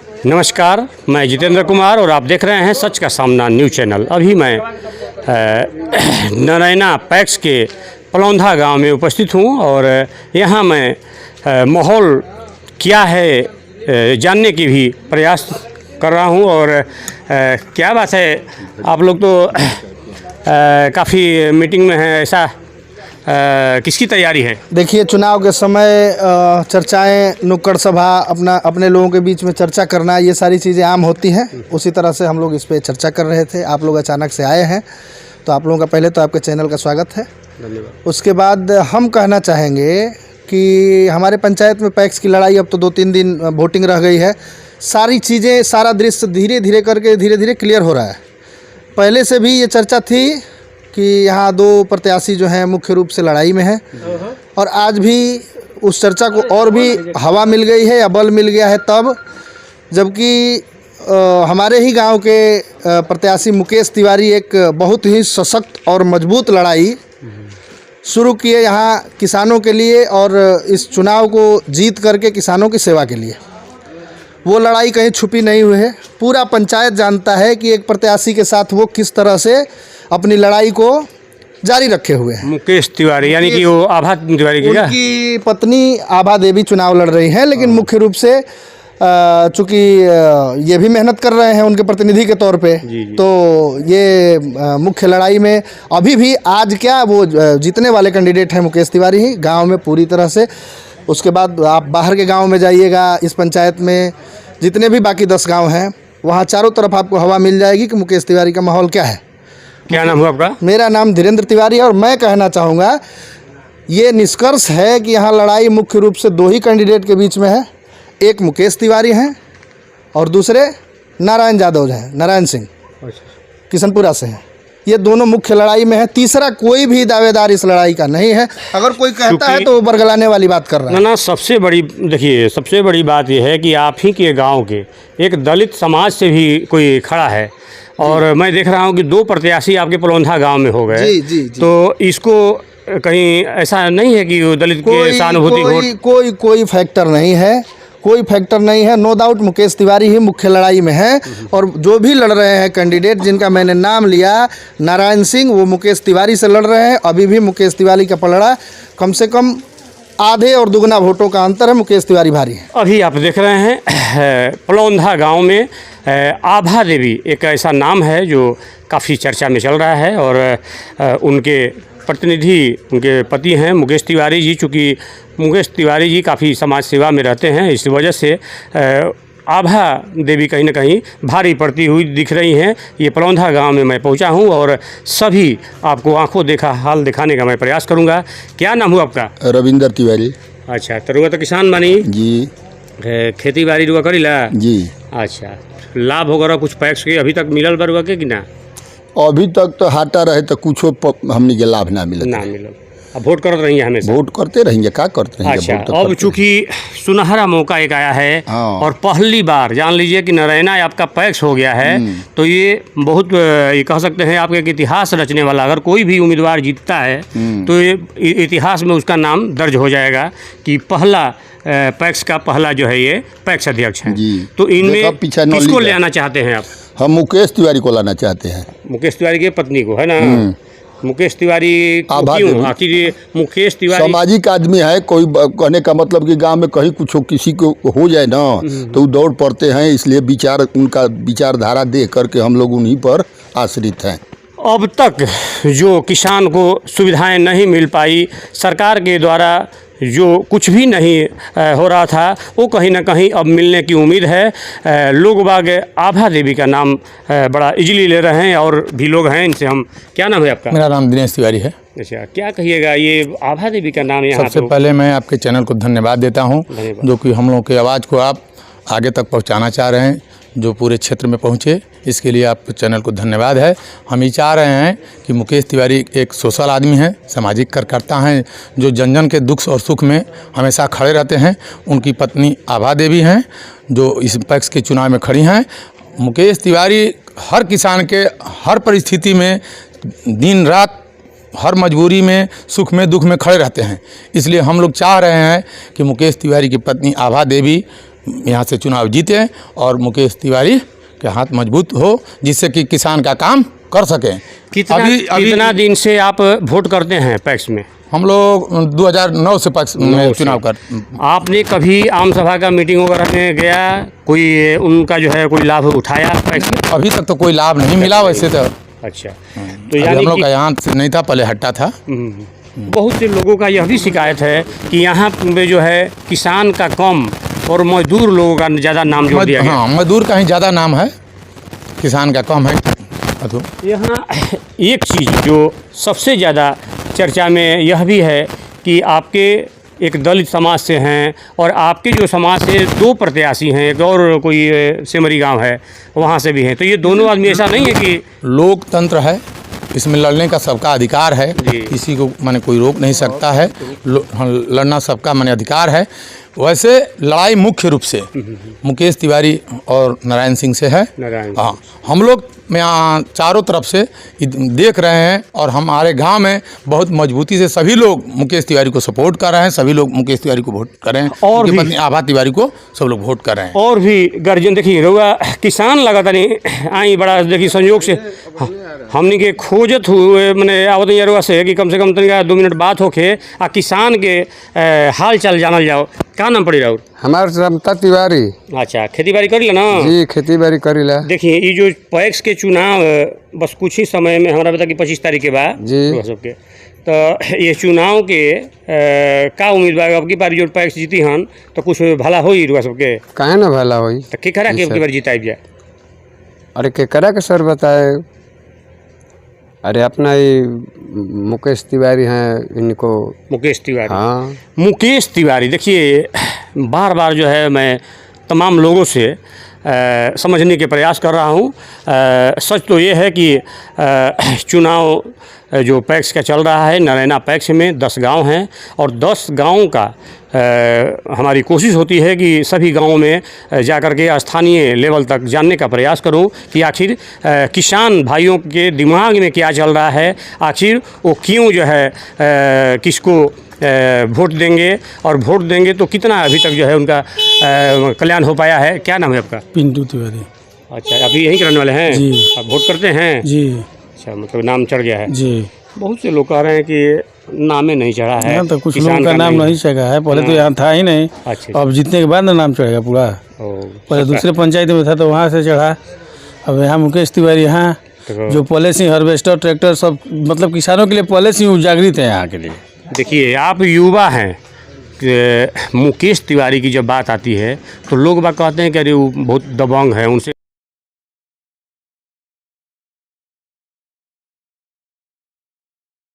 नमस्कार, मैं जितेंद्र कुमार और आप देख रहे हैं सच का सामना न्यूज़ चैनल। अभी मैं नरैना पैक्स के पलौंधा गांव में उपस्थित हूं और यहां मैं माहौल क्या है जानने की भी प्रयास कर रहा हूं। और क्या बात है, आप लोग तो काफ़ी मीटिंग में हैं, ऐसा किसकी तैयारी है? देखिए, चुनाव के समय चर्चाएं, नुक्कड़ सभा, अपने लोगों के बीच में चर्चा करना, ये सारी चीज़ें आम होती हैं। उसी तरह से हम लोग इस पे चर्चा कर रहे थे। आप लोग अचानक से आए हैं, तो आप लोगों का पहले तो आपके चैनल का स्वागत है। धन्यवाद। उसके बाद हम कहना चाहेंगे कि हमारे पंचायत में पैक्स की लड़ाई अब तो 2-3 दिन वोटिंग रह गई है। सारी चीज़ें, सारा दृश्य धीरे धीरे क्लियर हो रहा है। पहले से भी ये चर्चा थी कि यहाँ 2 प्रत्याशी जो हैं मुख्य रूप से लड़ाई में हैं, और आज भी उस चर्चा को और भी हवा मिल गई है या बल मिल गया है तब, जबकि हमारे ही गांव के प्रत्याशी मुकेश तिवारी एक बहुत ही सशक्त और मजबूत लड़ाई शुरू किए यहाँ किसानों के लिए, और इस चुनाव को जीत करके किसानों की सेवा के लिए। वो लड़ाई कहीं छुपी नहीं हुई है। पूरा पंचायत जानता है कि एक प्रत्याशी के साथ वो किस तरह से अपनी लड़ाई को जारी रखे हुए हैं। मुकेश तिवारी यानी कि वो आभा तिवारी की उनकी पत्नी आभा देवी चुनाव लड़ रही हैं, लेकिन मुख्य रूप से चूँकि ये भी मेहनत कर रहे हैं उनके प्रतिनिधि के तौर पे, तो ये मुख्य लड़ाई में अभी भी आज क्या वो जीतने वाले कैंडिडेट हैं मुकेश तिवारी ही गांव में पूरी तरह से। उसके बाद आप बाहर के गांव में जाइएगा, इस पंचायत में जितने भी बाकी 10 गांव हैं, वहाँ चारों तरफ आपको हवा मिल जाएगी कि मुकेश तिवारी का माहौल क्या है। क्या नाम हुआ आपका? मेरा नाम धीरेन्द्र तिवारी है, और मैं कहना चाहूँगा ये निष्कर्ष है कि यहाँ लड़ाई मुख्य रूप से 2 ही कैंडिडेट के बीच में है। एक मुकेश तिवारी हैं और दूसरे नारायण यादव हैं, नारायण सिंह किशनपुरा से हैं। ये दोनों मुख्य लड़ाई में है। तीसरा कोई भी दावेदार इस लड़ाई का नहीं है। अगर कोई कहता है तो वो बरगलाने वाली बात कर रहा है। ना, सबसे बड़ी बात यह है कि आप ही के गांव के एक दलित समाज से भी कोई खड़ा है, और मैं देख रहा हूं कि 2 प्रत्याशी आपके पलौंधा गांव में हो गए। जी। तो इसको कहीं ऐसा नहीं है कि दलित के सहानुभूति कोई फैक्टर नहीं है, कोई फैक्टर नहीं है। नो डाउट मुकेश तिवारी ही मुख्य लड़ाई में है, और जो भी लड़ रहे हैं कैंडिडेट जिनका मैंने नाम लिया, नारायण सिंह, वो मुकेश तिवारी से लड़ रहे हैं। अभी भी मुकेश तिवारी का पलड़ा कम से कम आधे और दुगना वोटों का अंतर है, मुकेश तिवारी भारी है। अभी आप देख रहे हैं पलौंधा गांव में आभा देवी एक ऐसा नाम है जो काफ़ी चर्चा में चल रहा है, और उनके प्रतिनिधि उनके पति हैं मुकेश तिवारी जी। चूँकि मुकेश तिवारी जी काफ़ी समाज सेवा में रहते हैं, इस वजह से आभा देवी कहीं ना कहीं भारी पड़ती हुई दिख रही हैं। ये पलौंधा गांव में मैं पहुंचा हूं और सभी आपको आंखों देखा हाल दिखाने का मैं प्रयास करूंगा। क्या नाम हुआ आपका? रविंदर तिवारी। अच्छा, तो रुआ तो किसान बानी जी? खेती बाड़ी रुआ करीला जी। अच्छा, लाभ वगैरह कुछ पैक्स के अभी तक मिलल बरुआ के कि ना? अभी तक तो हाटा रहे तो कुछ हमने के लाभ ना मिलल। अब वोट करते रहेंगे हमेशा? वोट करते रहेंगे, क्या करते रहेंगे। अच्छा, अब चूँकि सुनहरा मौका एक आया है, और पहली बार जान लीजिए कि नरैना आपका पैक्स हो गया है, तो ये बहुत ये कह सकते हैं आपके एक इतिहास रचने वाला, अगर कोई भी उम्मीदवार जीतता है तो ये इतिहास में उसका नाम दर्ज हो जाएगा कि पहला पैक्स का पहला जो है ये पैक्स अध्यक्ष है। जी। तो इनमें किसको ले आना चाहते हैं आप? हम मुकेश तिवारी को लाना चाहते हैं। मुकेश तिवारी की पत्नी को, है ना? मुकेश तिवारी क्यों? आखिर मुकेश तिवारी सामाजिक आदमी है। कोई कहने का मतलब कि गांव में कहीं कुछ किसी को हो जाए ना तो वो दौड़ पड़ते हैं, इसलिए उनका विचारधारा देख करके हम लोग उन्हीं पर आश्रित हैं। अब तक जो किसान को सुविधाएं नहीं मिल पाई, सरकार के द्वारा जो कुछ भी नहीं हो रहा था, वो कहीं ना कहीं अब मिलने की उम्मीद है। लोग बाग आभा देवी का नाम बड़ा इजीली ले रहे हैं, और भी लोग हैं इनसे हम। क्या नाम है आपका? मेरा नाम दिनेश तिवारी है। अच्छा, क्या कहिएगा ये आभा देवी का नाम यहाँ? सबसे पहले मैं आपके चैनल को धन्यवाद देता हूँ, जो कि हम लोगों की आवाज़ को आप आगे तक पहुँचाना चाह रहे हैं, जो पूरे क्षेत्र में पहुँचे, इसके लिए आप चैनल को धन्यवाद है। हम ये चाह रहे हैं कि मुकेश तिवारी एक सोशल आदमी हैं, सामाजिक कार्यकर्ता हैं, जो जन जन के दुख और सुख में हमेशा खड़े रहते हैं। उनकी पत्नी आभा देवी हैं जो इस पैक्स के चुनाव में खड़ी हैं। मुकेश तिवारी हर किसान के हर परिस्थिति में दिन रात हर मजबूरी में सुख में दुख में खड़े रहते हैं। इसलिए हम लोग चाह रहे हैं कि मुकेश तिवारी की पत्नी आभा देवी यहाँ से चुनाव जीते और मुकेश तिवारी के हाथ मजबूत हो, जिससे कि किसान का काम कर सकें। कितना दिन से आप वोट करते हैं पैक्स में? हम लोग 2009 से पैक्स में चुनाव कर। आपने कभी आम सभा का मीटिंग वगैरह में गया, कोई उनका जो है कोई लाभ उठाया पैक्स में? अभी तक तो कोई लाभ नहीं मिला वैसे तो। अच्छा, तो अभी हम लोग का यहाँ से नहीं था, पहले हट्टा था। बहुत से लोगों का यह भी शिकायत है कि यहाँ पे जो है किसान का कम और मजदूर लोगों का ज़्यादा नाम जोड़ दिया गया। हाँ, मजदूर का ही ज़्यादा नाम है, किसान का कम है। यहाँ एक चीज़ जो सबसे ज़्यादा चर्चा में यह भी है कि आपके एक दलित समाज से हैं और आपके जो समाज से 2 प्रत्याशी हैं, एक और कोई सेमरी गांव है वहाँ से भी हैं, तो ये दोनों आदमी, ऐसा नहीं है कि लोकतंत्र है, इसमें लड़ने का सबका अधिकार है, किसी को माने कोई रोक नहीं सकता है, लड़ना सबका माने अधिकार है। वैसे लड़ाई मुख्य रूप से मुकेश तिवारी और नारायण सिंह से है। हाँ, हम लोग यहाँ चारों तरफ से देख रहे हैं और हमारे गांव में बहुत मजबूती से सभी लोग मुकेश तिवारी को सपोर्ट कर रहे हैं, सभी लोग मुकेश तिवारी को वोट कर रहे हैं और पत्नी आभा तिवारी को सब लोग वोट कर रहे हैं। और भी गर्जन देखिए रहुआ किसान लगा नहीं आई बड़ा देखिए संयोग से हमने के खोजत हुए मैंने आवत रुआ से कि कम से कम तनिका 2 मिनट बात होके आ किसान के हाल चाल जानल जाओ। क्या नाम पड़ी राउर? हमार समता तिवारी। अच्छा, खेती बाड़ी करी ना? जी, खेती बाड़ी करी ला। देखिए ये जो पैक्स के चुनाव बस कुछ ही समय में हमारा बता कि 25 तारीख के बाद जी सबके, तो ये चुनाव के का उम्मीद बा अब की बार जो पैक्स जीती हन तो कुछ भला होई रुआ सबके? काहे ना भला होई? तो के करा के अब की बार जिताई जाए? अरे के करा के सर बताए? अरे अपना ये मुकेश तिवारी हैं, इनको मुकेश तिवारी। हाँ, मुकेश तिवारी देखिए बार बार जो है मैं तमाम लोगों से समझने के प्रयास कर रहा हूँ। सच तो ये है कि चुनाव जो पैक्स का चल रहा है, नरैना पैक्स में 10 गांव हैं और 10 गांवों का हमारी कोशिश होती है कि सभी गांवों में जाकर के स्थानीय लेवल तक जानने का प्रयास करूं कि आखिर किसान भाइयों के दिमाग में क्या चल रहा है, आखिर वो क्यों जो है किसको वोट देंगे और वोट देंगे तो कितना अभी तक जो है उनका कल्याण हो पाया है। क्या नाम है आपका? पिंटू तिवारी। अच्छा, अभी यहीं करने वाले हैं जी। आप वोट करते हैं? जी। अच्छा, मतलब नाम चढ़ गया है जी। बहुत से लोग कह रहे हैं कि नामे नहीं चढ़ा है। तो कुछ लोगों का नाम नहीं चढ़ा है, पहले तो यहाँ था ही नहीं। अच्छा, अब जीतने के बाद ना नाम चढ़ेगा पूरा। पहले दूसरे पंचायत में था तो वहाँ से चढ़ा, अब यहाँ मुकेश तिवारी यहाँ जो पहले से हार्वेस्टर ट्रैक्टर सब मतलब किसानों के लिए पहले से जागृत है यहाँ के लिए। देखिए आप युवा हैं, मुकेश तिवारी की जब बात आती है तो लोग बात कहते हैं कि अरे वो बहुत दबंग है, उनसे